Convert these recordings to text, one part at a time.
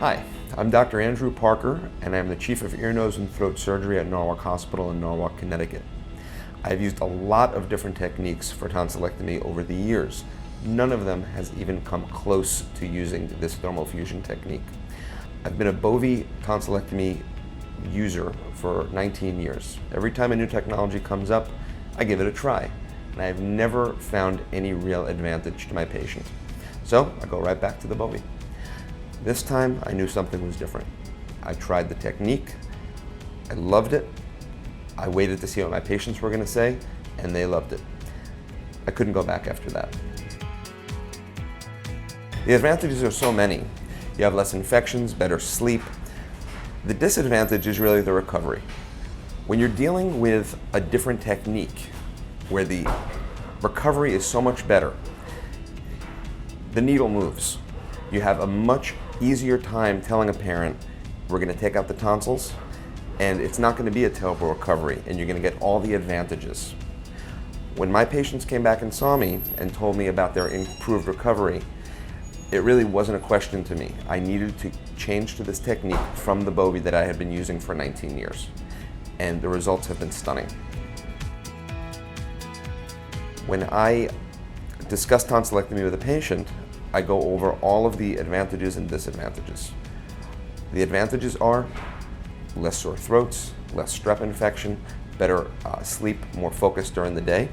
Hi, I'm Dr. Andrew Parker, and I'm the Chief of Ear, Nose, and Throat Surgery at Norwalk Hospital in Norwalk, Connecticut. I've used a lot of different techniques for tonsillectomy over the years. None of them has even come close to using this thermal fusion technique. I've been a Bovie tonsillectomy user for 19 years. Every time a new technology comes up, I give it a try, and I've never found any real advantage to my patient. So I go right back to the Bovie. This time, I knew something was different. I tried the technique, I loved it, I waited to see what my patients were going to say, and they loved it. I couldn't go back after that. The advantages are so many. You have less infections, better sleep. The disadvantage is really the recovery. When you're dealing with a different technique, where the recovery is so much better, the needle moves. You have a much easier time telling a parent, we're going to take out the tonsils, and it's not going to be a terrible recovery, and you're going to get all the advantages. When my patients came back and saw me and told me about their improved recovery, it really wasn't a question to me. I needed to change to this technique from the Bovie that I had been using for 19 years, and the results have been stunning. When I discuss tonsillectomy with a patient, I go over all of the advantages and disadvantages. The advantages are less sore throats, less strep infection, better sleep, more focus during the day.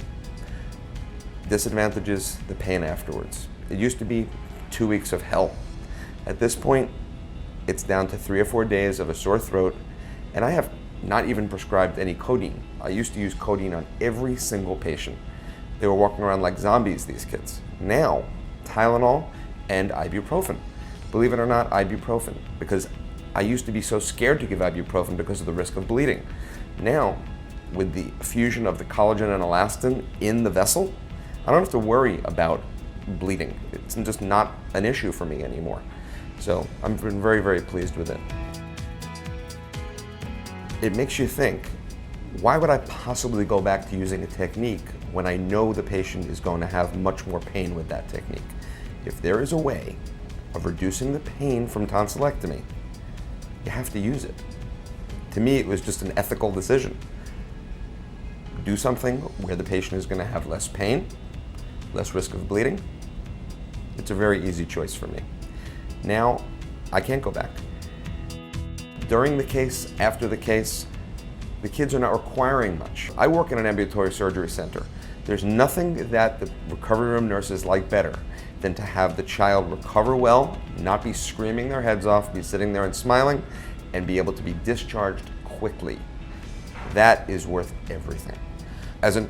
Disadvantages, the pain afterwards. It used to be 2 weeks of hell. At this point, it's down to 3 or 4 days of a sore throat, and I have not even prescribed any codeine. I used to use codeine on every single patient. They were walking around like zombies, these kids. Now, Tylenol and ibuprofen. Believe it or not, ibuprofen, because I used to be so scared to give ibuprofen because of the risk of bleeding. Now, with the fusion of the collagen and elastin in the vessel, I don't have to worry about bleeding. It's just not an issue for me anymore. So I've been very, very pleased with it. It makes you think, why would I possibly go back to using a technique when I know the patient is going to have much more pain with that technique? If there is a way of reducing the pain from tonsillectomy, you have to use it. To me, it was just an ethical decision. Do something where the patient is going to have less pain, less risk of bleeding. It's a very easy choice for me. Now, I can't go back. During the case, after the case, the kids are not requiring much. I work in an ambulatory surgery center. There's nothing that the recovery room nurses like better than to have the child recover well, not be screaming their heads off, be sitting there and smiling, and be able to be discharged quickly. That is worth everything. As a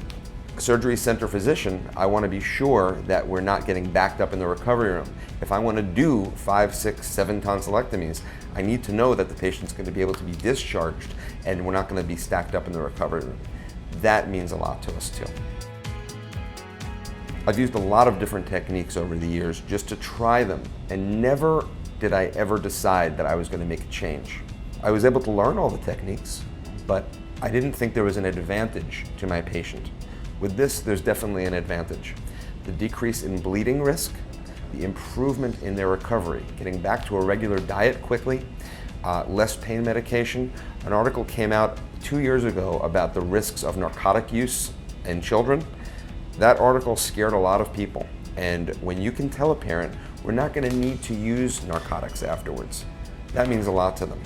surgery center physician, I want to be sure that we're not getting backed up in the recovery room. If I want to do 5, 6, 7 tonsillectomies, I need to know that the patient's going to be able to be discharged and we're not going to be stacked up in the recovery room. That means a lot to us too. I've used a lot of different techniques over the years just to try them, and never did I ever decide that I was going to make a change. I was able to learn all the techniques, but I didn't think there was an advantage to my patient. With this, there's definitely an advantage. The decrease in bleeding risk, the improvement in their recovery, getting back to a regular diet quickly, less pain medication. An article came out 2 years ago about the risks of narcotic use in children. That article scared a lot of people. And when you can tell a parent, we're not going to need to use narcotics afterwards, that means a lot to them.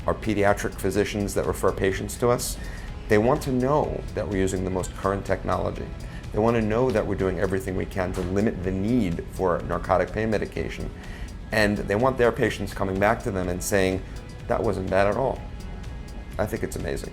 Our pediatric physicians that refer patients to us, they want to know that we're using the most current technology. They want to know that we're doing everything we can to limit the need for narcotic pain medication. And they want their patients coming back to them and saying, that wasn't bad at all. I think it's amazing.